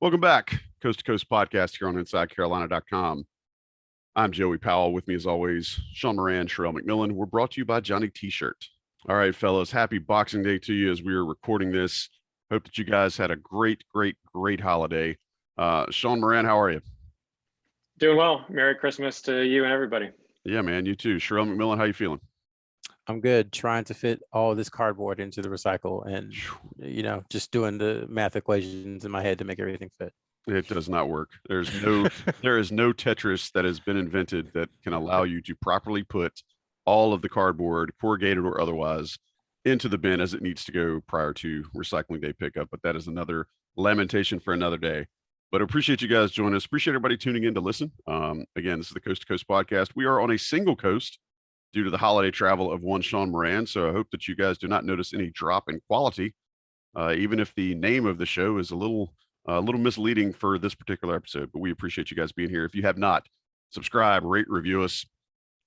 Welcome back, Coast to Coast podcast here on InsideCarolina.com. I'm Joey Powell. With me, as always, Sean Moran, Sherrell, McMillan. We're brought to you by Johnny T-Shirt. All right, fellas, happy Boxing Day to you as we are recording this. Hope that you guys had a great holiday. Sean Moran, how are you? Doing well. Merry Christmas to you and everybody. Yeah, man, you too. Sherrell McMillan, how you feeling? I'm good. Trying to fit all this cardboard into the recycle and, just doing the math equations in my head to make everything fit. It does not work. there is no Tetris that has been invented that can allow you to properly put all of the cardboard, corrugated or otherwise, into the bin as it needs to go prior to recycling day pickup. But that is another lamentation for another day. But I appreciate you guys joining us. Appreciate everybody tuning in to listen. Again, this is the Coast to Coast podcast. We are on a single coast due to the holiday travel of one Sean Moran. So I hope that you guys do not notice any drop in quality, even if the name of the show is a little misleading for this particular episode. But we appreciate you guys being here. If you have not, subscribe, rate, review us.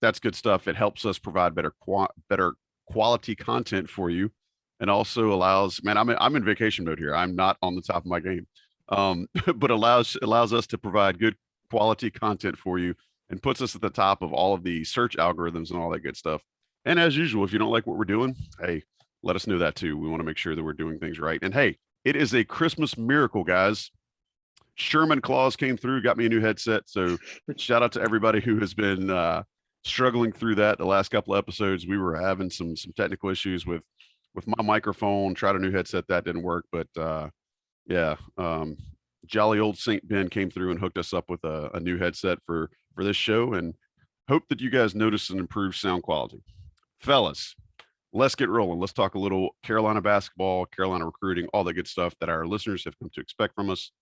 That's good stuff. It helps us provide better quality content for you, and also allows. Man, I'm in vacation mode here. I'm not on the top of my game, but allows us to provide good quality content for you, and puts us at the top of all of the search algorithms and all that good stuff. And as usual, if you don't like what we're doing, hey, let us know that too. We want to make sure that we're doing things right. And hey, it is a Christmas miracle, guys. Sherman Claus came through, got me a new headset. So shout out to everybody who has been struggling through that the last couple of episodes. We were having some technical issues with my microphone, tried a new headset, that didn't work. But jolly old St. Ben came through and hooked us up with a new headset for this show, and hope that you guys notice an improved sound quality. Fellas, let's get rolling. Let's talk a little Carolina basketball, Carolina recruiting, all that good stuff that our listeners have come to expect from us.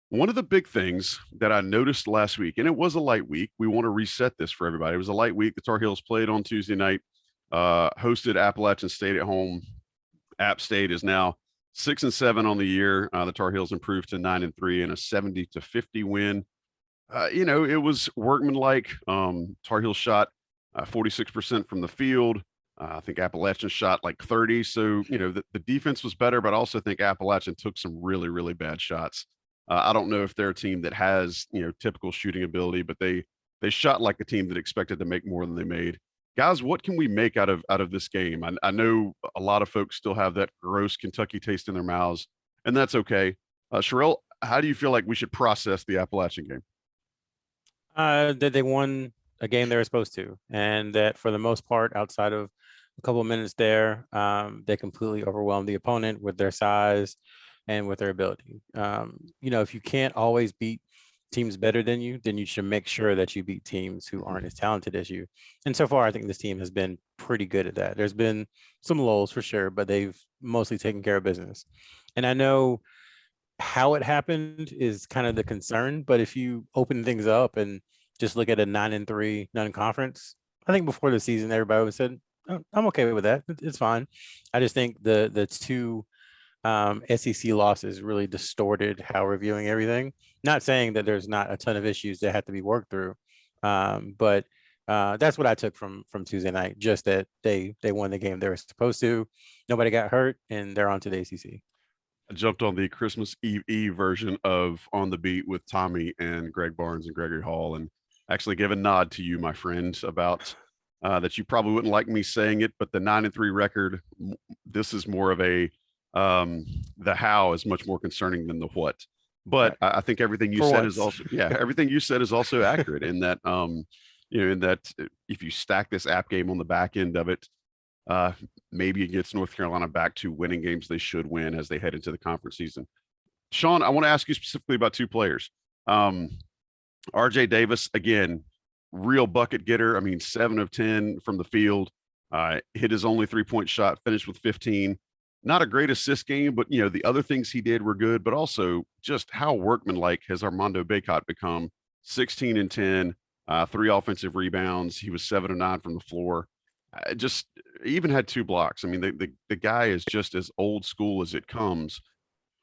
One of the big things that I noticed last week, and it was a light week, we want to reset this for everybody. It was a light week. The Tar Heels played on Tuesday night, hosted Appalachian State at home. App State is now 6-7 on the year. The Tar Heels improved to 9-3 in a 70-50 win. It was workmanlike. Tar Heels shot 46% from the field. I think Appalachian shot like 30. So, the defense was better, but I also think Appalachian took some really, really bad shots. I don't know if they're a team that has, typical shooting ability, but they shot like a team that expected to make more than they made. Guys, what can we make out of this game? I know a lot of folks still have that gross Kentucky taste in their mouths, and that's okay. Sherrell, how do you feel like we should process the Appalachian game? That they won a game they were supposed to, and that for the most part, outside of a couple of minutes there, they completely overwhelmed the opponent with their size and with their ability. If you can't always beat teams better than you, then you should make sure that you beat teams who aren't as talented as you. And so far, I think this team has been pretty good at that. There's been some lulls for sure, but they've mostly taken care of business. And I know how it happened is kind of the concern, but if you open things up and just look at a 9-3 non-conference, I think before the season, everybody would have said, oh, I'm okay with that. It's fine. I just think the two SEC losses really distorted how we're viewing everything. Not saying that there's not a ton of issues that have to be worked through, but that's what I took from Tuesday night. Just that they won the game they were supposed to. Nobody got hurt, and they're on to the ACC. I jumped on the Christmas Eve version of On the Beat with Tommy and Greg Barnes and Gregory Hall, and actually give a nod to you, my friend, about that you probably wouldn't like me saying it, but the 9-3 record, this is more of a the how is much more concerning than the what. But I think everything you said is also everything you said is also accurate in that in that if you stack this app game on the back end of it, maybe it gets North Carolina back to winning games they should win as they head into the conference season. Sean, I want to ask you specifically about two players. RJ Davis, again, real bucket getter. I mean, 7 of 10 from the field, hit his only 3-point shot, finished with 15. Not a great assist game, but the other things he did were good, but also just how workmanlike has Armando Bacot become. 16 and 10, 3 offensive rebounds. He was 7 of 9 from the floor. Just even had 2 blocks. I mean, the guy is just as old school as it comes.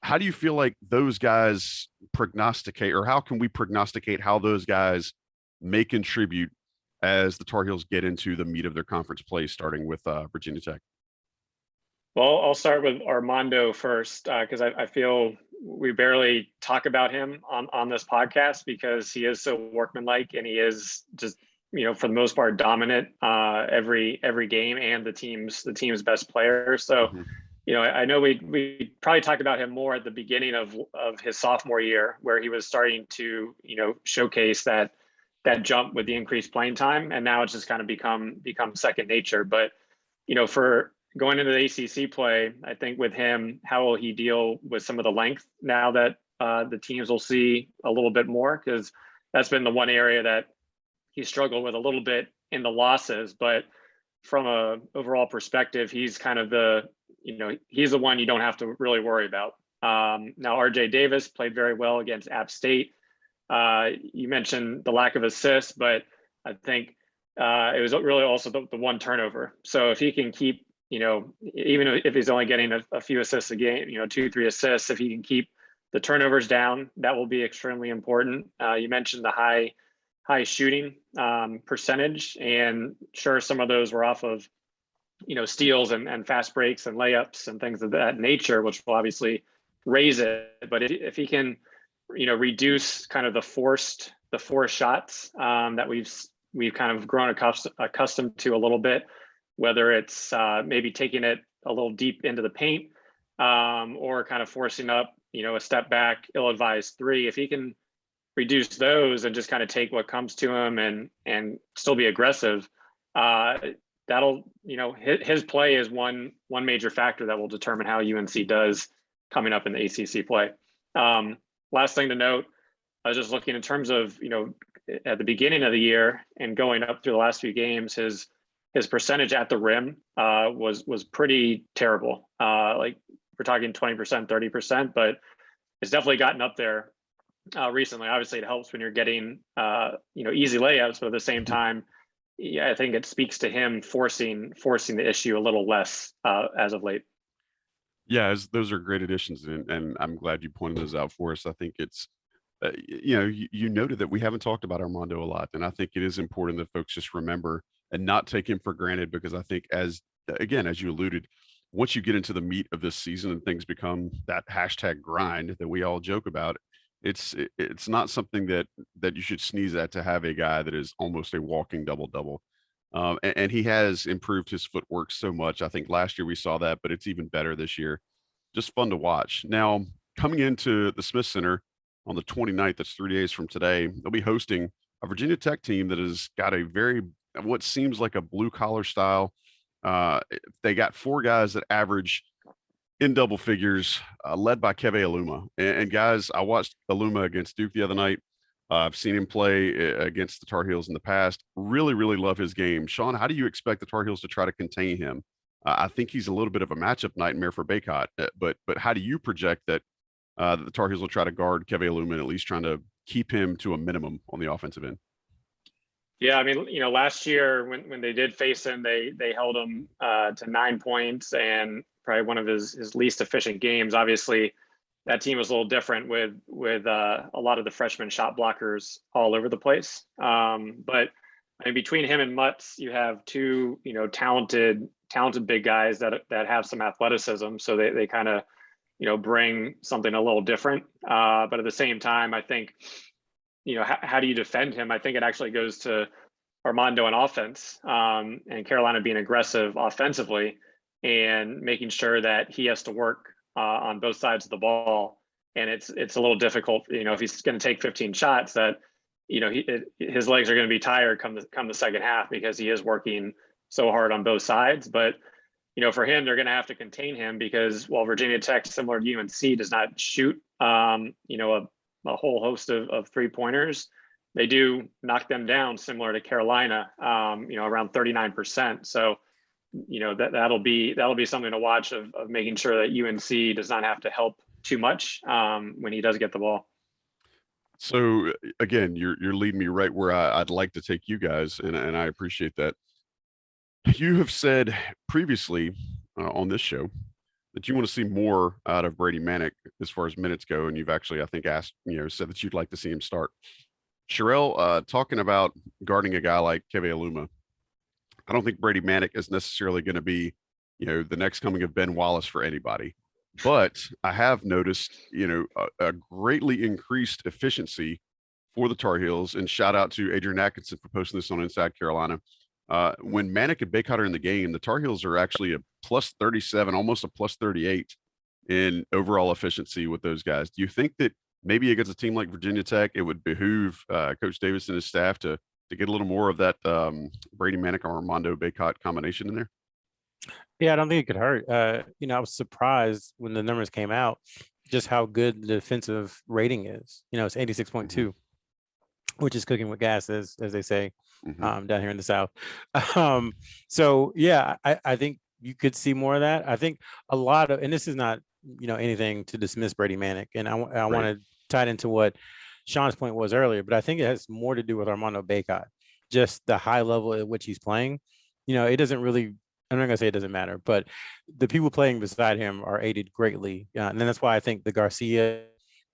How do you feel like those guys prognosticate, or how can we prognosticate how those guys may contribute as the Tar Heels get into the meat of their conference play, starting with Virginia Tech? Well, I'll start with Armando first, because I feel we barely talk about him on this podcast because he is so workmanlike and he is just, for the most part dominant every game and the team's best player. So, I know we probably talked about him more at the beginning of his sophomore year, where he was starting to, showcase that jump with the increased playing time. And now it's just kind of become second nature. But, for going into the ACC play, I think with him, how will he deal with some of the length now that the teams will see a little bit more? Because that's been the one area that he struggled with a little bit in the losses. But from a overall perspective, he's kind of he's the one you don't have to really worry about. Now, RJ Davis played very well against App State. You mentioned the lack of assists, but I think it was really also the one turnover. So if he can keep, even if he's only getting a few assists a game, 2-3 assists, if he can keep the turnovers down, that will be extremely important. You mentioned the high shooting percentage, and sure, some of those were off of, steals and fast breaks and layups and things of that nature, which will obviously raise it. But if he can, reduce kind of the forced shots that we've kind of grown accustomed to a little bit, whether it's maybe taking it a little deep into the paint or kind of forcing up, a step back, ill-advised three. If he can reduce those and just kind of take what comes to him and still be aggressive, that'll, his play is one major factor that will determine how UNC does coming up in the ACC play. Last thing to note, I was just looking in terms of, at the beginning of the year and going up through the last few games, his percentage at the rim was pretty terrible. Like we're talking 20%, 30%, but it's definitely gotten up there recently. Obviously, it helps when you're getting easy layups, but at the same time, I think it speaks to him forcing the issue a little less as of late. Yeah, those are great additions, and I'm glad you pointed those out for us. I think it's, you noted that we haven't talked about Armando a lot, and I think it is important that folks just remember and not take him for granted, because I think as you alluded, once you get into the meat of this season and things become that hashtag grind that we all joke about, it's not something that you should sneeze at, to have a guy that is almost a walking double-double. And he has improved his footwork so much. I think last year we saw that, but it's even better this year. Just fun to watch. Now, coming into the Smith Center on the 29th, that's 3 days from today, they'll be hosting a Virginia Tech team that has got a what seems like a blue-collar style. They got 4 guys that average in double figures, led by Keve Aluma. And guys, I watched Aluma against Duke the other night. I've seen him play against the Tar Heels in the past. Really, really love his game. Sean, how do you expect the Tar Heels to try to contain him? I think he's a little bit of a matchup nightmare for Backcourt, but how do you project that the Tar Heels will try to guard Keve Aluma and at least trying to keep him to a minimum on the offensive end? Yeah, I mean, last year when they did face him, they held him to 9 points, and probably one of his least efficient games. Obviously, that team was a little different with a lot of the freshman shot blockers all over the place. But I mean, between him and Mutz, you have two, talented big guys that have some athleticism. So they kind of, bring something a little different. But at the same time, I think, how do you defend him? I think it actually goes to Armando on offense, and Carolina being aggressive offensively and making sure that he has to work on both sides of the ball. And it's a little difficult, if he's going to take 15 shots, that, his legs are going to be tired come the second half, because he is working so hard on both sides. But, for him, they're going to have to contain him, because while Virginia Tech, similar to UNC, does not shoot, a whole host of 3-pointers, they do knock them down, similar to Carolina, around 39%. So, that'll be something to watch, of making sure that UNC does not have to help too much when he does get the ball. So again, you're leading me right where I'd like to take you guys, and I appreciate that. You have said previously on this show that you want to see more out of Brady Manick as far as minutes go, and you've actually, I think, said that you'd like to see him start. Sherrell, talking about guarding a guy like Keve Aluma, I don't think Brady Manick is necessarily going to be, the next coming of Ben Wallace for anybody. But I have noticed, a greatly increased efficiency for the Tar Heels. And shout out to Adrian Atkinson for posting this on Inside Carolina. When Manick and Baycott are in the game, the Tar Heels are actually a plus 37, almost a plus 38 in overall efficiency with those guys. Do you think that maybe against a team like Virginia Tech, it would behoove Coach Davis and his staff to get a little more of that Brady Manick or Armando Baycott combination in there? Yeah, I don't think it could hurt. I was surprised when the numbers came out just how good the defensive rating is. It's 86.2, which is cooking with gas, as they say down here in the South. So yeah, I think you could see more of that. I think a lot of, and this is not anything to dismiss Brady Manick, and I want to tie it into what Sean's point was earlier, but I think it has more to do with Armando Baycott, just the high level at which he's playing. It doesn't really. I'm not gonna say it doesn't matter, but the people playing beside him are aided greatly, and then that's why I think the Garcia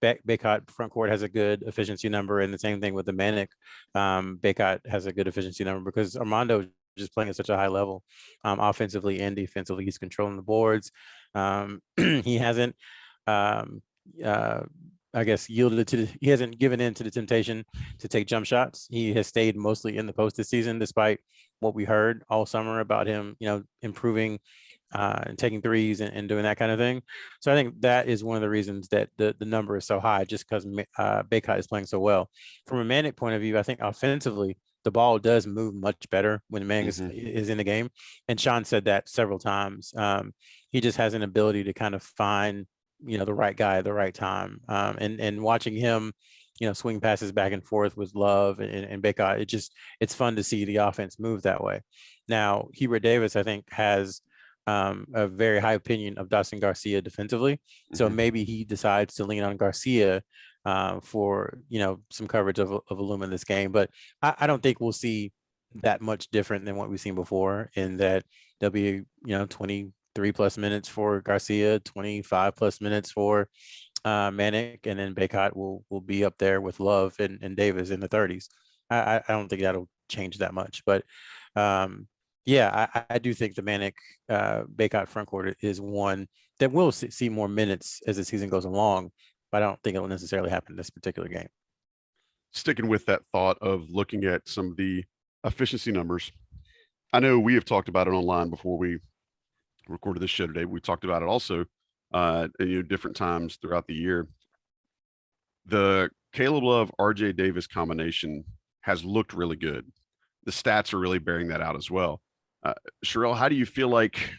Baycott front court has a good efficiency number, and the same thing with the Manick. Baycott has a good efficiency number because Armando is just playing at such a high level, offensively and defensively. He's controlling the boards. He hasn't, I guess, he hasn't given in to the temptation to take jump shots. He has stayed mostly in the post this season, despite what we heard all summer about him, improving and taking threes and doing that kind of thing. So I think that is one of the reasons that the number is so high, just because Baycott is playing so well. From a Manick point of view, I think offensively, the ball does move much better when Manick is in the game. And Sean said that several times. He just has an ability to kind of find, the right guy at the right time. And watching him, swing passes back and forth with Love and Baycott, it's fun to see the offense move that way. Now, Hubert Davis, I think, has a very high opinion of Dawson Garcia defensively. So maybe he decides to lean on Garcia for, some coverage of Illuma in this game. But I don't think we'll see that much different than what we've seen before, in that there'll be, 23 plus minutes for Garcia, 25 plus minutes for Manick, and then Baycott will be up there with Love and Davis in the 30s. I don't think that'll change that much, but I do think the Manick Baycott frontcourt is one that will see more minutes as the season goes along, but I don't think it will necessarily happen in this particular game. Sticking with that thought of looking at some of the efficiency numbers, I know we have talked about it online before we recorded this show today. We talked about it also different times throughout the year. The Caleb Love, RJ Davis combination has looked really good. The stats are really bearing that out as well. Sherrell, how do you feel like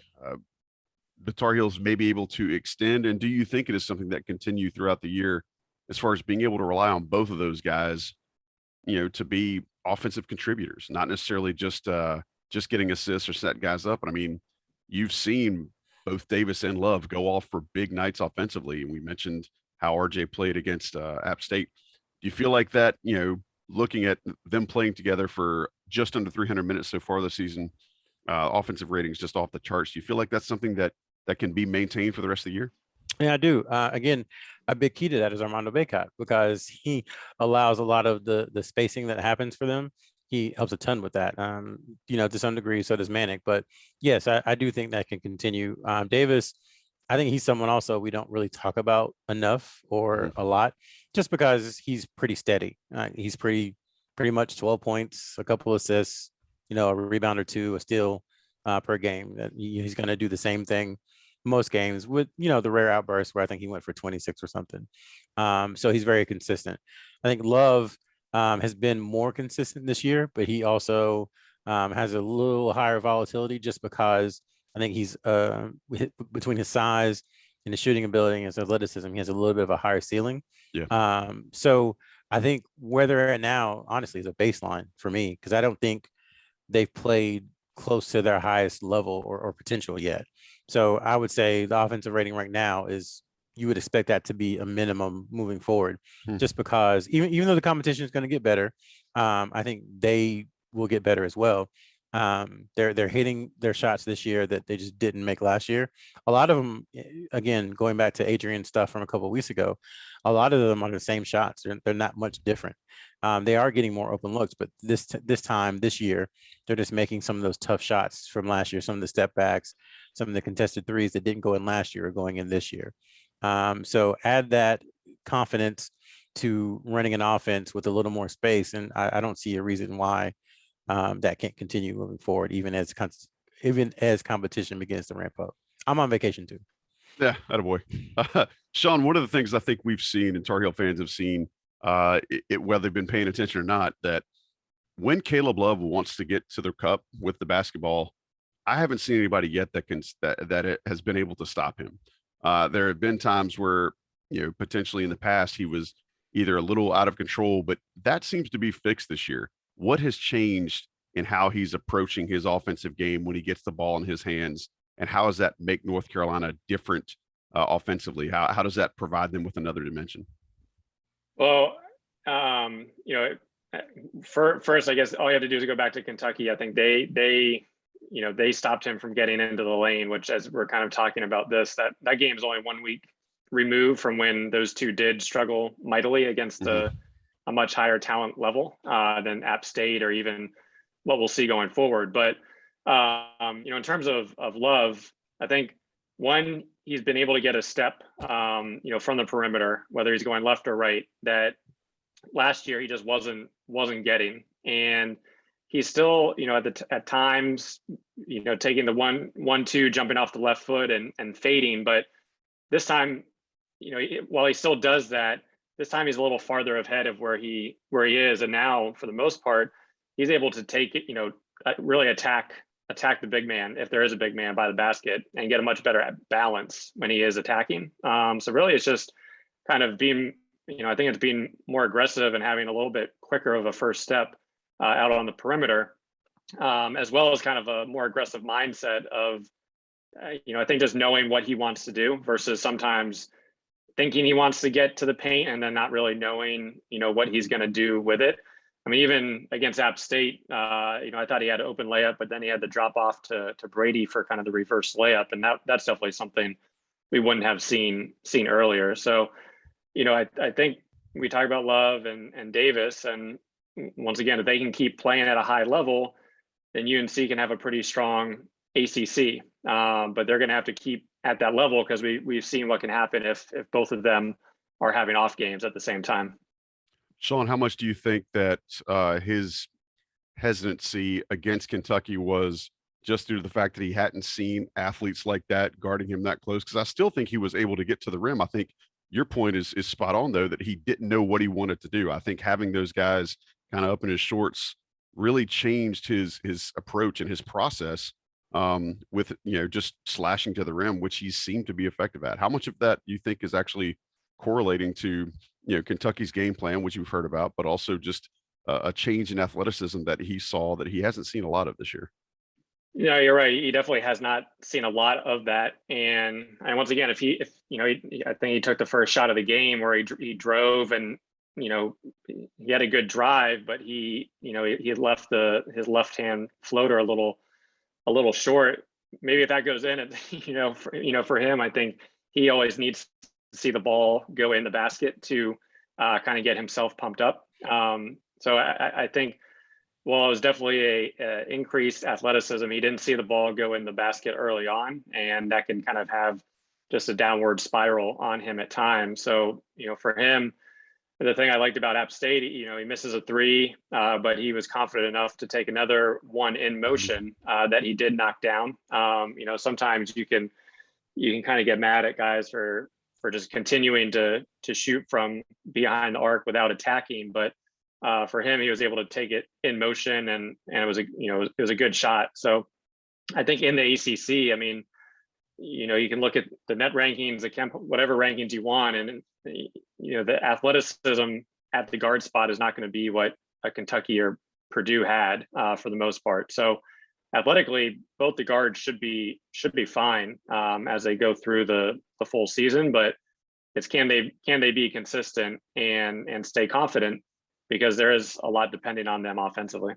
the Tar Heels may be able to extend, and do you think it is something that continue throughout the year as far as being able to rely on both of those guys, to be offensive contributors, not necessarily just getting assists or set guys up? But I mean, you've seen both Davis and Love go off for big nights offensively. And we mentioned how RJ played against App State. Do you feel like that, looking at them playing together for just under 300 minutes so far this season, offensive ratings just off the charts, do you feel like that's something that can be maintained for the rest of the year? Yeah, I do. Again, a big key to that is Armando Baycott, because he allows a lot of the spacing that happens for them. He helps a ton with that, to some degree. So does Manick. But yes, I do think that can continue. Davis, I think he's someone also we don't really talk about enough or a lot, just because he's pretty steady. He's pretty much 12 points, a couple assists, a rebound or two, a steal per game. That he's going to do the same thing most games, with the rare outbursts where I think he went for 26 or something. So he's very consistent. I think Love has been more consistent this year, but he also has a little higher volatility, just because I think he's between his size and his shooting ability and his athleticism, he has a little bit of a higher ceiling. Yeah. So I think where they're at now, honestly, is a baseline for me, because I don't think they've played close to their highest level or potential yet. So I would say the offensive rating right now is, you would expect that to be a minimum moving forward, just because even though the competition is going to get better, I think they will get better as well. They're hitting their shots this year that they just didn't make last year. A lot of them, again, going back to Adrian's stuff from a couple of weeks ago, a lot of them are the same shots. They're not much different. They are getting more open looks, but this year, they're just making some of those tough shots from last year. Some of the step backs, some of the contested threes that didn't go in last year are going in this year. So add that confidence to running an offense with a little more space, and I don't see a reason why that can't continue moving forward, even as competition begins to ramp up. I'm on vacation too. Yeah, attaboy. Sean, one of the things I think we've seen and Tar Heel fans have seen, whether they've been paying attention or not, that when Caleb Love wants to get to the cup with the basketball, I haven't seen anybody yet that it has been able to stop him. There have been times where, potentially in the past he was either a little out of control, but that seems to be fixed this year. What has changed in how he's approaching his offensive game when he gets the ball in his hands, and how does that make North Carolina different offensively? How does that provide them with another dimension? Well, first, I guess all you have to do is go back to Kentucky. I think they stopped him from getting into the lane, which, as we're kind of talking about this, that game is only 1 week removed from when those two did struggle mightily against a much higher talent level than App State, or even what we'll see going forward. But in terms of Love, I think one, he's been able to get a step from the perimeter, whether he's going left or right, that last year he just wasn't getting. And he's still, at times, taking the 1-2, jumping off the left foot and fading. But this time, while he still does that, this time he's a little farther ahead of where he is. And now, for the most part, he's able to take it, really attack the big man, if there is a big man, by the basket, and get a much better balance when he is attacking. So really it's just kind of being, I think it's being more aggressive and having a little bit quicker of a first step out on the perimeter, as well as kind of a more aggressive mindset of, I think just knowing what he wants to do versus sometimes thinking he wants to get to the paint and then not really knowing, what he's going to do with it. I mean, even against App State, I thought he had an open layup, but then he had the drop off to Brady for kind of the reverse layup. And that's definitely something we wouldn't have seen earlier. So, I think we talk about Love and Davis, and once again, if they can keep playing at a high level, then UNC can have a pretty strong ACC. But they're going to have to keep at that level, because we've seen what can happen if both of them are having off games at the same time. Sean, how much do you think that his hesitancy against Kentucky was just due to the fact that he hadn't seen athletes like that guarding him that close? Because I still think he was able to get to the rim. I think your point is spot on, though, that he didn't know what he wanted to do. I think having those guys kind of up in his shorts really changed his approach and his process with, just slashing to the rim, which he seemed to be effective at. How much of that you think is actually correlating to, Kentucky's game plan, which you've heard about, but also just a change in athleticism that he saw that he hasn't seen a lot of this year? Yeah, you're right. He definitely has not seen a lot of that. And once again, I think he took the first shot of the game where he drove, and he had a good drive, but he left his left hand floater a little short. Maybe if that goes in, for him, I think he always needs to see the ball go in the basket to kind of get himself pumped up. So I think, well, it was definitely a increased athleticism. He didn't see the ball go in the basket early on, and that can kind of have just a downward spiral on him at times. So, for him, the thing I liked about App State, he misses a three, but he was confident enough to take another one in motion that he did knock down. Sometimes you can kind of get mad at guys for just continuing to shoot from behind the arc without attacking, but for him, he was able to take it in motion, and it was a good shot. So I think in the ACC, I mean, you can look at the net rankings, whatever rankings you want, and the athleticism at the guard spot is not going to be what a Kentucky or Purdue had for the most part. So athletically, both the guards should be fine as they go through the full season. But it's can they be consistent and stay confident, because there is a lot depending on them offensively.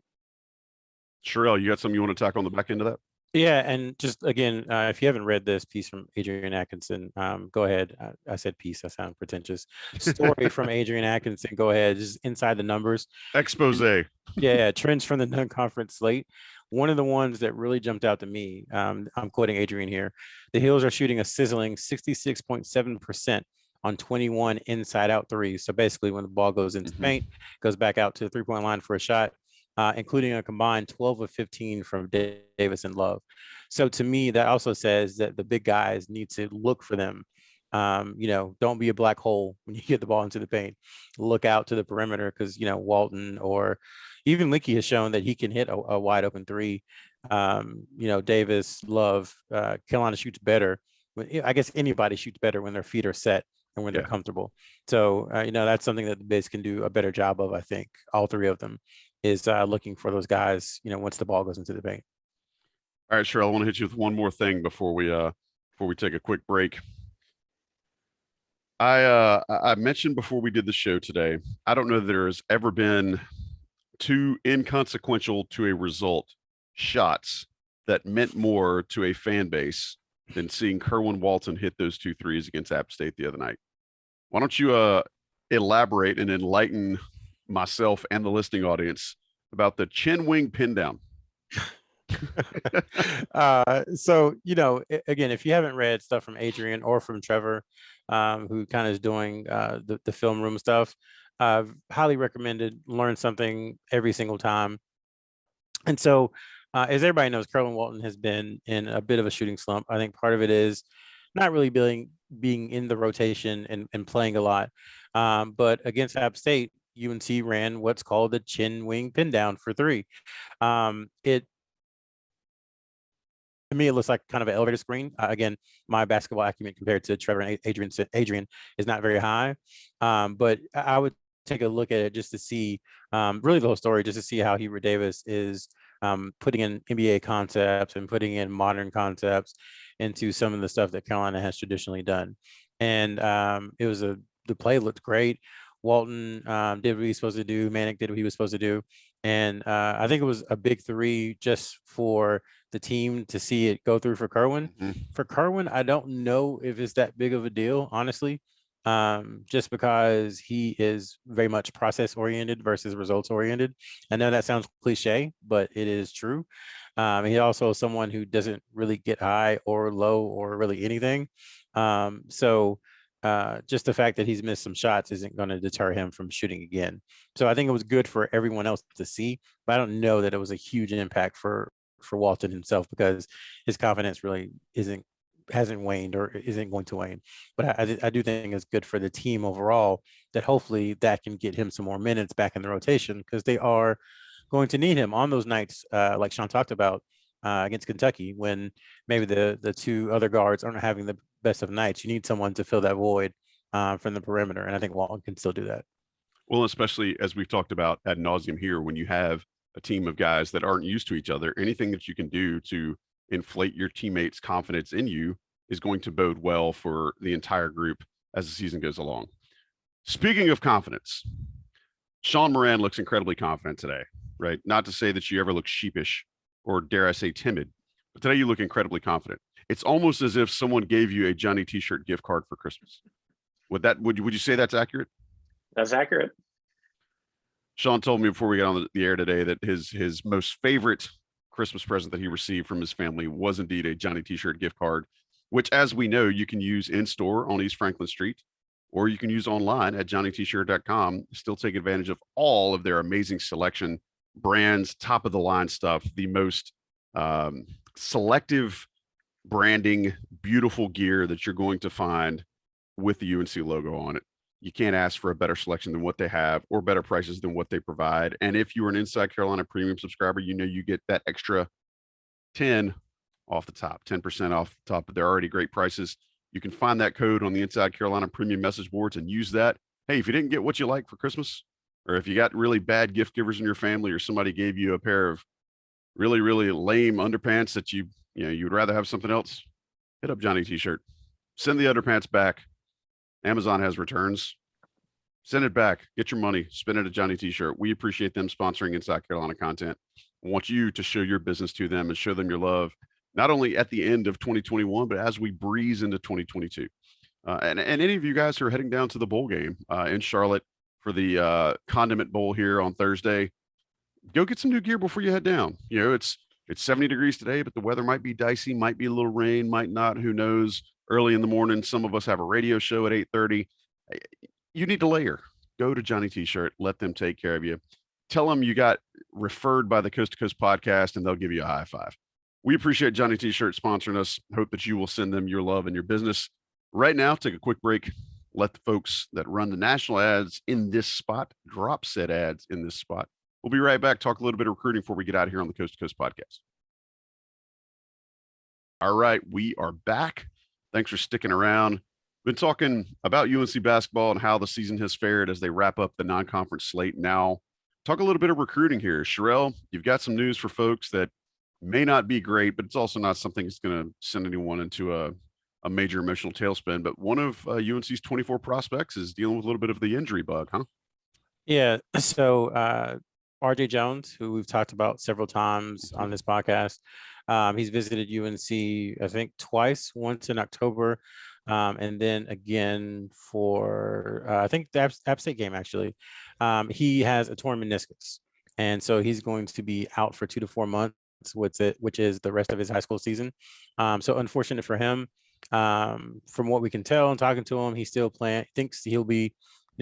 Sherrell, you got something you want to tack on the back end of that? Yeah, and just again, if you haven't read this piece from Adrian Atkinson, go ahead. I said piece, I sound pretentious. Story from Adrian Atkinson, go ahead. Just inside the numbers. Expose. Yeah, trends from the non-conference slate. One of the ones that really jumped out to me, I'm quoting Adrian here. The Heels are shooting a sizzling 66.7% on 21 inside out threes. So basically, when the ball goes into paint, goes back out to the 3-point line for a shot, including a combined 12 of 15 from Davis and Love. So to me, that also says that the big guys need to look for them. Don't be a black hole when you get the ball into the paint. Look out to the perimeter because, Walton or even Leaky has shown that he can hit a wide open three. Davis, Love, Carolina shoots better. I guess anybody shoots better when their feet are set and when they're comfortable. So, that's something that the bigs can do a better job of, I think, all three of them is looking for those guys, once the ball goes into the paint. All right, Sherrell, I want to hit you with one more thing before we take a quick break. I mentioned before we did the show today, I don't know that there has ever been two inconsequential to a result shots that meant more to a fan base than seeing Kerwin Walton hit those 2 threes against App State the other night. Why don't you elaborate and enlighten myself and the listening audience about the chin wing pin down? So again, if you haven't read stuff from Adrian or from Trevor, who kind of is doing the film room stuff, highly recommended. Learn something every single time. And so as everybody knows, Kerwin Walton has been in a bit of a shooting slump. I think part of it is not really being in the rotation and playing a lot. But against App State, UNC ran what's called the chin wing pin down for 3. To me, it looks like kind of an elevator screen. Again, my basketball acumen compared to Trevor and Adrian is not very high. But I would take a look at it just to see really the whole story, just to see how Hubert Davis is putting in NBA concepts and putting in modern concepts into some of the stuff that Carolina has traditionally done. And the play looked great. Walton did what he was supposed to do. Manick did what he was supposed to do. And I think it was a big 3 just for the team to see it go through for Kerwin. For Kerwin, I don't know if it's that big of a deal, honestly, just because he is very much process oriented versus results oriented. I know that sounds cliche, but it is true. He's also someone who doesn't really get high or low or really anything. So just the fact that he's missed some shots isn't going to deter him from shooting again. So I think it was good for everyone else to see, but I don't know that it was a huge impact for Walton himself because his confidence really hasn't waned or isn't going to wane. But I do think it's good for the team overall that hopefully that can get him some more minutes back in the rotation because they are going to need him on those nights, like Sean talked about against Kentucky, when maybe the 2 other guards aren't having the best of nights. You need someone to fill that void from the perimeter, and I think Walton can still do that. Well, especially as we've talked about ad nauseum here, when you have a team of guys that aren't used to each other, anything that you can do to inflate your teammates' confidence in you is going to bode well for the entire group as the season goes along. Speaking of confidence, Sean Moran looks incredibly confident today, right? Not to say that you ever look sheepish or dare I say timid, but today you look incredibly confident. It's almost as if someone gave you a Johnny T-shirt gift card for Christmas. Would you say that's accurate? That's accurate. Sean told me before we got on the air today that his most favorite Christmas present that he received from his family was indeed a Johnny T-shirt gift card, which, as we know, you can use in store on East Franklin Street, or you can use online at johnnytshirt.com. Still take advantage of all of their amazing selection, brands, top of the line stuff, the most selective branding, beautiful gear that you're going to find with the UNC logo on it. You can't ask for a better selection than what they have or better prices than what they provide. And if you're an Inside Carolina premium subscriber, you get that extra 10 off the top, 10% off the top of their already great prices. You can find that code on the Inside Carolina premium message boards and use that. Hey, if you didn't get what you like for Christmas, or if you got really bad gift givers in your family, or somebody gave you a pair of really, really lame underpants that you'd rather have something else, hit up Johnny T-shirt. Send the underpants back. Amazon has returns. Send it back. Get your money. Spend it at Johnny T-shirt. We appreciate them sponsoring Inside Carolina content. want you to show your business to them and show them your love, not only at the end of 2021, but as we breeze into 2022. And any of you guys who are heading down to the bowl game in Charlotte for the Condiment Bowl here on Thursday, go get some new gear before you head down. You know, it's 70 degrees today, but the weather might be dicey, might be a little rain, might not, who knows. Early in the morning, some of us have a radio show at 8:30. You need to layer. Go to Johnny T-shirt, let them take care of you. Tell them you got referred by the Coast to Coast podcast and they'll give you a high five. We appreciate Johnny T-shirt sponsoring us. Hope that you will send them your love and your business. Right now, take a quick break. Let the folks that run the national ads in this spot drop said ads in this spot. We'll be right back. Talk a little bit of recruiting before we get out of here on the Coast to Coast podcast. All right, we are back. Thanks for sticking around. Been talking about UNC basketball and how the season has fared as they wrap up the non-conference slate. Now, talk a little bit of recruiting here. Sherrell, you've got some news for folks that may not be great, but it's also not something that's going to send anyone into a major emotional tailspin. But one of UNC's 24 prospects is dealing with a little bit of the injury bug, huh? Yeah. So RJ Jones, who we've talked about several times on this podcast, he's visited UNC, I think twice, once in October, and then again for, I think the App State game, actually. He has a torn meniscus. And so he's going to be out for 2 to 4 months, which is the rest of his high school season. So unfortunate for him. From what we can tell and talking to him, he's still thinks he'll be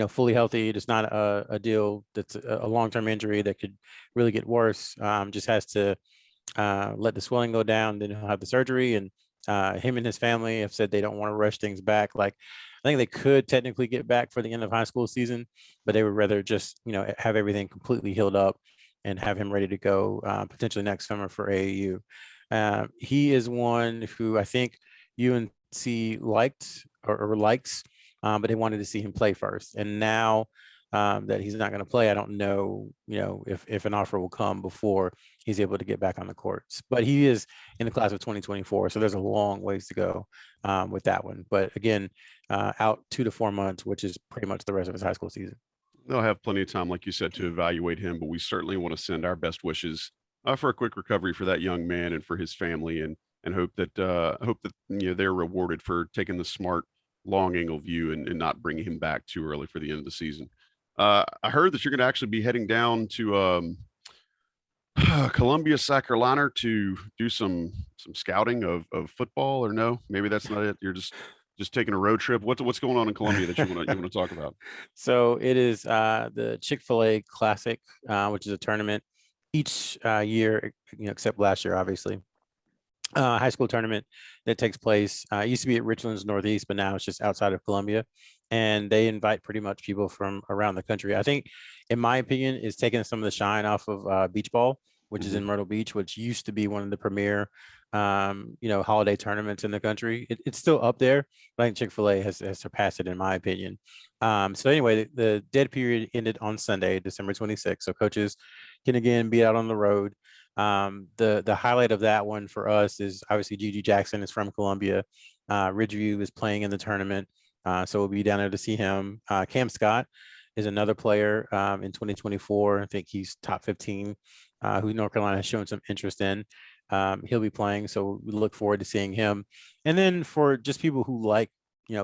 fully healthy. It's not a deal that's a long-term injury that could really get worse. Just has to let the swelling go down, then he'll have the surgery. And him and his family have said they don't want to rush things back. Like, I think they could technically get back for the end of high school season, but they would rather just, have everything completely healed up and have him ready to go potentially next summer for AAU. He is one who I think UNC liked or likes, but they wanted to see him play first. And now that he's not going to play, I don't know, if an offer will come before he's able to get back on the courts. But he is in the class of 2024, so there's a long ways to go with that one. But again, out 2 to 4 months, which is pretty much the rest of his high school season. They'll have plenty of time, like you said, to evaluate him, but we certainly want to send our best wishes for a quick recovery for that young man and for his family, and hope that they're rewarded for taking the smart long angle view and not bringing him back too early for the end of the season. I heard that you're going to actually be heading down to Columbia, South Carolina to do some scouting of football, or no? Maybe that's not it. You're just taking a road trip. What's going on in Columbia that you want to talk about? So it is the Chick-fil-A Classic, which is a tournament each year, except last year, obviously. High school tournament that takes place. It used to be at Richlands Northeast, but now it's just outside of Columbia. And they invite pretty much people from around the country. I think, in my opinion, it's taking some of the shine off of beach ball, which is in Myrtle Beach, which used to be one of the premier, holiday tournaments in the country. It's still up there, but I think Chick-fil-A has surpassed it, in my opinion. So anyway, the dead period ended on Sunday, December 26th. So coaches can again be out on the road. The highlight of that one for us is obviously Gigi Jackson is from Columbia. Ridgeview is playing in the tournament. So we'll be down there to see him. Cam Scott is another player in 2024. I think he's top 15, who North Carolina has shown some interest in. He'll be playing, so we look forward to seeing him. And then for just people who like,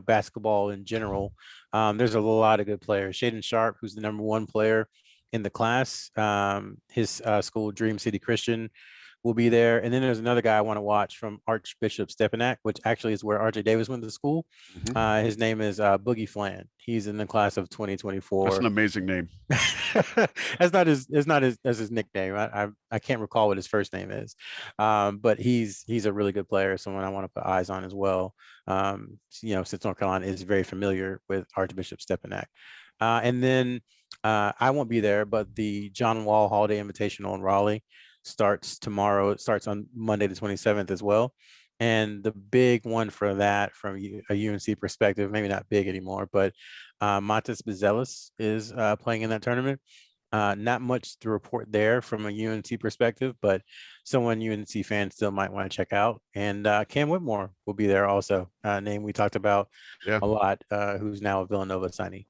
basketball in general, there's a lot of good players. Shaden Sharp, who's the #1 player in the class, his school, Dream City Christian, will be there. And then there's another guy I want to watch from Archbishop Stepinac, which actually is where RJ Davis went to school. His name is Boogie Flan. He's in the class of 2024. That's an amazing name. That's not his nickname. I can't recall what his first name is. But he's a really good player, someone I want to put eyes on as well. Since North Carolina is very familiar with Archbishop Stepinac. And then I won't be there, but the John Wall Holiday Invitational in Raleigh starts tomorrow. It starts on Monday the 27th as well. And the big one for that, from a UNC perspective, maybe not big anymore, but Montes Bezelis is playing in that tournament. Not much to report there from a UNC perspective, but someone UNC fans still might want to check out. And Cam Whitmore will be there also, a name we talked about a lot, who's now a Villanova signee.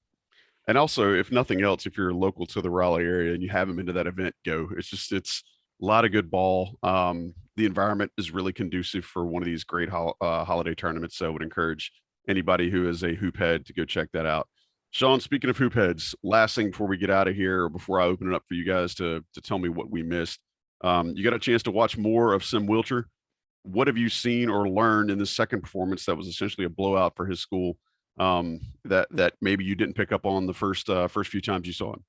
And also, if nothing else, if you're local to the Raleigh area and you haven't been to that event, go. It's lot of good ball. The environment is really conducive for one of these great holiday tournaments. So I would encourage anybody who is a hoop head to go check that out. Sean, speaking of hoop heads, last thing before we get out of here, or before I open it up for you guys to tell me what we missed, you got a chance to watch more of Sim Wilcher. What have you seen or learned in the second performance that was essentially a blowout for his school, that maybe you didn't pick up on the first few times you saw him?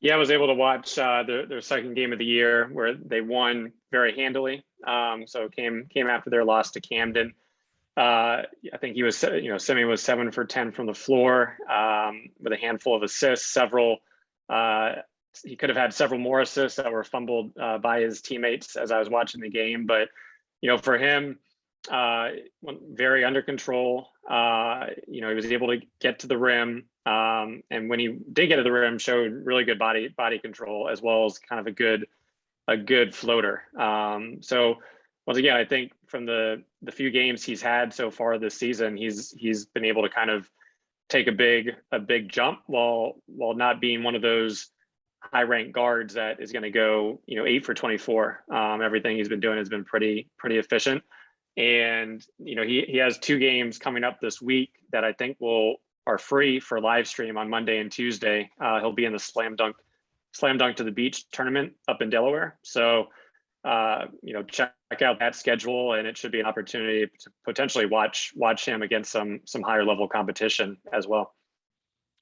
Yeah, I was able to watch their second game of the year where they won very handily. So it came after their loss to Camden. I think he was, Simi was 7 for 10 from the floor, with a handful of assists. He could have had several more assists that were fumbled by his teammates as I was watching the game. But for him, very under control. He was able to get to the rim, and when he did get to the rim, showed really good body control, as well as kind of a good floater. So once again, I think from the few games he's had so far this season, he's been able to kind of take a big jump while not being one of those high ranked guards that is going to go 8 for 24. Everything he's been doing has been pretty efficient. And he has 2 games coming up this week that I think are free for live stream on Monday and Tuesday. He'll be in the Slam Dunk to the Beach tournament up in Delaware. So check out that schedule, and it should be an opportunity to potentially watch him against some higher level competition as well.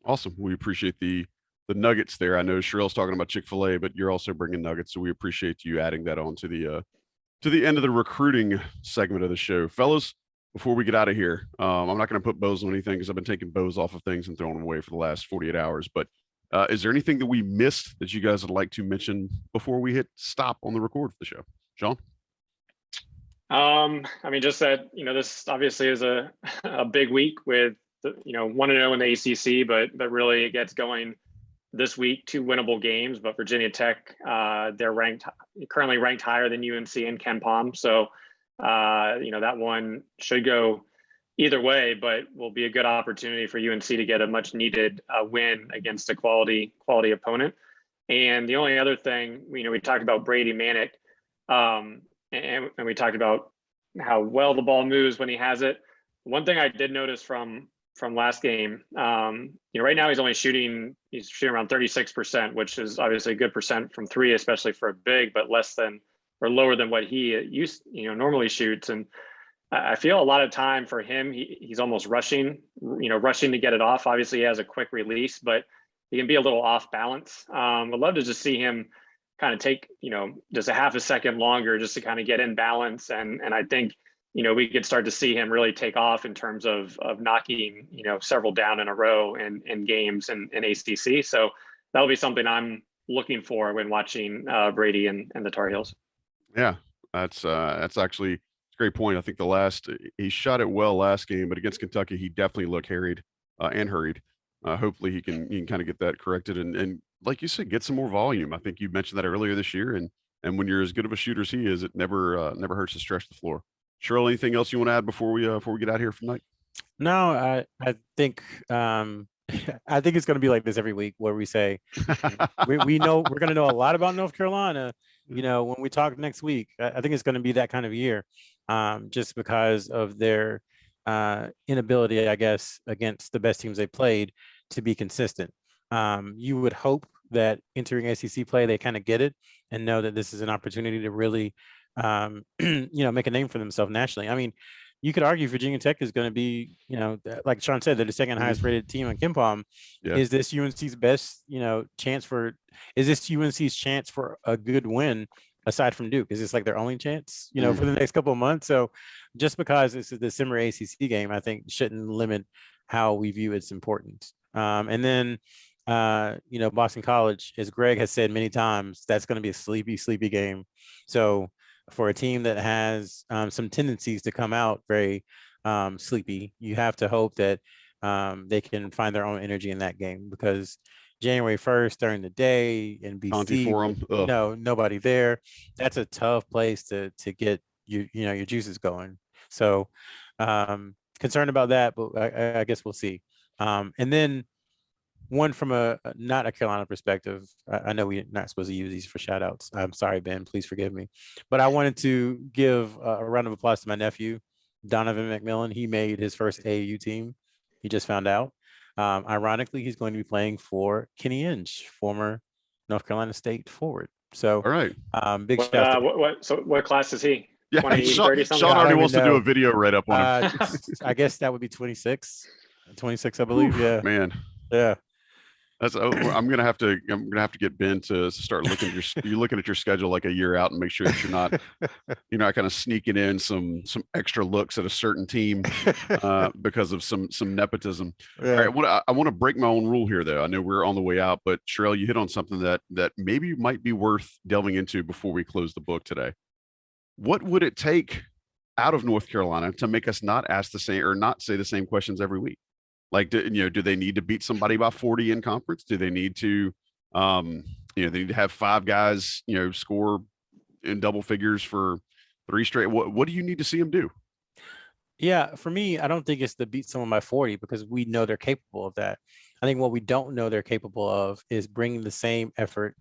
Awesome. We appreciate the nuggets there. I know Sherrell's talking about Chick-fil-A, but you're also bringing nuggets, so we appreciate you adding that on to the end of the recruiting segment of the show. Fellas, before we get out of here, I'm not going to put bows on anything because I've been taking bows off of things and throwing them away for the last 48 hours. But is there anything that we missed that you guys would like to mention before we hit stop on the record for the show? Sean? Just that, this obviously is a big week with, 1-0 in the ACC, but really it gets going this week, 2 winnable games. But Virginia Tech, they're currently ranked higher than UNC and Ken Palm. So, that one should go either way, but will be a good opportunity for UNC to get a much needed win against a quality opponent. And the only other thing, we talked about Brady Manick, and we talked about how well the ball moves when he has it. One thing I did notice from last game, right now he's shooting around 36%, which is obviously a good percent from 3, especially for a big, but lower than what he normally shoots. And I feel a lot of time for him, he's almost rushing to get it off. Obviously he has a quick release, but he can be a little off balance. I'd love to just see him kind of take, just a half a second longer just to kind of get in balance. And I think, we could start to see him really take off in terms of knocking, several down in a row in games in ACC. So that'll be something I'm looking for when watching Brady and the Tar Heels. Yeah, that's actually a great point. I think he shot it well last game, but against Kentucky, he definitely looked harried and hurried. Hopefully he can kind of get that corrected and like you said, get some more volume. I think you mentioned that earlier this year, and when you're as good of a shooter as he is, it never hurts to stretch the floor. Sherrell, anything else you want to add before we get out of here for tonight? No, I think I think it's going to be like this every week where we say we know we're going to know a lot about North Carolina. When we talk next week, I think it's going to be that kind of year, just because of their inability, I guess, against the best teams they played to be consistent. You would hope that entering ACC play, they kind of get it and know that this is an opportunity to really, make a name for themselves nationally. I mean, you could argue Virginia Tech is going to be, like Sean said, they're the second highest rated team on Ken Palm. Yeah. Is this UNC's best, is this UNC's chance for a good win aside from Duke? Is this like their only chance, for the next couple of months? So just because this is the summer ACC game, I think shouldn't limit how we view its importance. And then, Boston College, as Greg has said many times, that's going to be a sleepy game. So for a team that has some tendencies to come out very sleepy, you have to hope that they can find their own energy in that game, because January 1st during the day in BC, nobody there. That's a tough place to get your juices going. So concerned about that, but I guess we'll see. And then one from not a Carolina perspective. I know we're not supposed to use these for shout outs. I'm sorry, Ben, please forgive me. But I wanted to give a round of applause to my nephew, Donovan McMillan. He made his first AAU team. He just found out. Ironically, he's going to be playing for Kenny Inge, former North Carolina State forward. So All right. big shout out. What class is he? Yeah, 20, Sean, 30 something? Sean I already don't wants to even do know. a video right up on him. I guess that would be 26, I believe. Yeah. Man, Yeah. I'm gonna have to get Ben to start looking at you're looking at your schedule like a year out and make sure that you're not kind of sneaking in some extra looks at a certain team because of some nepotism. Yeah. All right, I want to break my own rule here though. I know we're on the way out, but Sherrell, you hit on something that maybe might be worth delving into before we close the book today. What would it take out of North Carolina to make us not ask the same or not say the same questions every week? Like, do they need to beat somebody by 40 in conference? Do they need to, they need to have 5 guys, score in double figures for 3 straight? What do you need to see them do? Yeah, for me, I don't think it's to beat someone by 40 because we know they're capable of that. I think what we don't know they're capable of is bringing the same effort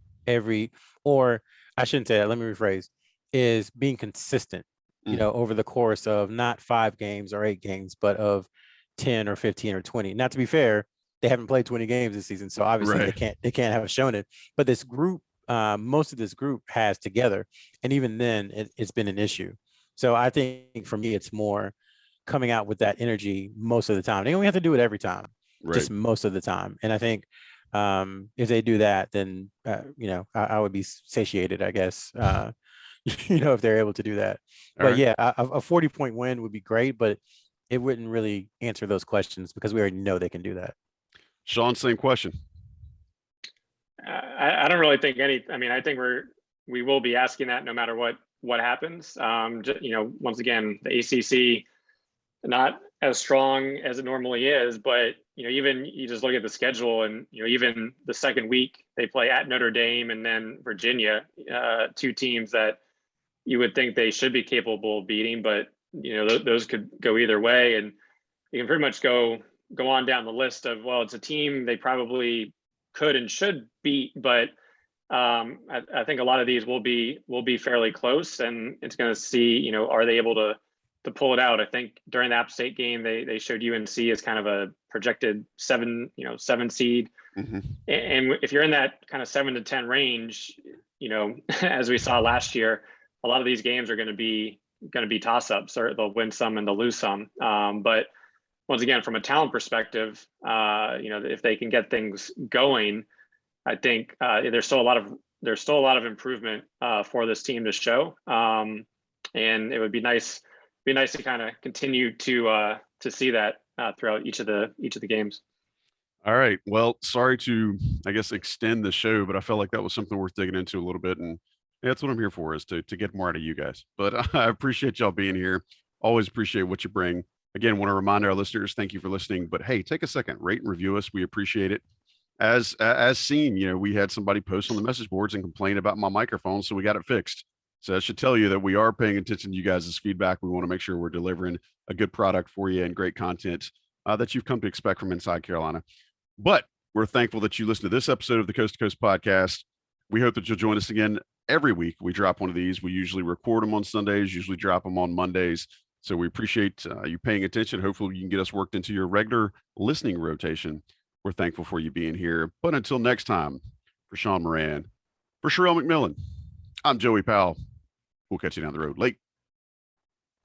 or I shouldn't say that, let me rephrase, is being consistent, over the course of not 5 games or 8 games, but of 10 or 15 or 20. Not to be fair, they haven't played 20 games this season, so obviously they can't have shown it. But this group, most of this group has together, and even then, it's been an issue. So I think for me, it's more coming out with that energy most of the time. They don't have to do it every time, just most of the time. And I think if they do that, then I would be satiated, I guess. If they're able to do that. But yeah, a 40-point win would be great, but it wouldn't really answer those questions because we already know they can do that. Sean, same question. I don't really think I think we will be asking that no matter what happens. Once again, the ACC not as strong as it normally is, but even you just look at the schedule and even the second week they play at Notre Dame and then Virginia, 2 teams that you would think they should be capable of beating, but those could go either way, and you can pretty much go on down the list of, well, it's a team they probably could and should beat, but I think a lot of these will be fairly close, and it's going to see are they able to pull it out. I think during the App State game they showed UNC as kind of a projected 7 seed, and if you're in that kind of 7 to 10 range, as we saw last year, a lot of these games are going to be toss-ups, or they'll win some and they'll lose some. But once again, from a talent perspective, if they can get things going, I think there's still a lot of improvement for this team to show. And it would be nice to kind of continue to see that throughout each of the games. All right. Well, sorry to, I guess, extend the show, but I felt like that was something worth digging into a little bit, and that's what I'm here for, is to get more out of you guys. But I appreciate y'all being here. Always appreciate what you bring. Again, want to remind our listeners, thank you for listening. But hey, take a second, rate and review us. We appreciate it. As seen, we had somebody post on the message boards and complain about my microphone, so we got it fixed. So that should tell you that we are paying attention to you guys' feedback. We want to make sure we're delivering a good product for you and great content that you've come to expect from Inside Carolina. But we're thankful that you listened to this episode of the Coast to Coast podcast. We hope that you'll join us again. Every week we drop one of these. We usually record them on Sundays, usually drop them on Mondays. So we appreciate you paying attention. Hopefully you can get us worked into your regular listening rotation. We're thankful for you being here. But until next time, for Sean Moran, for Sherrell McMillan, I'm Joey Powell. We'll catch you down the road. Late.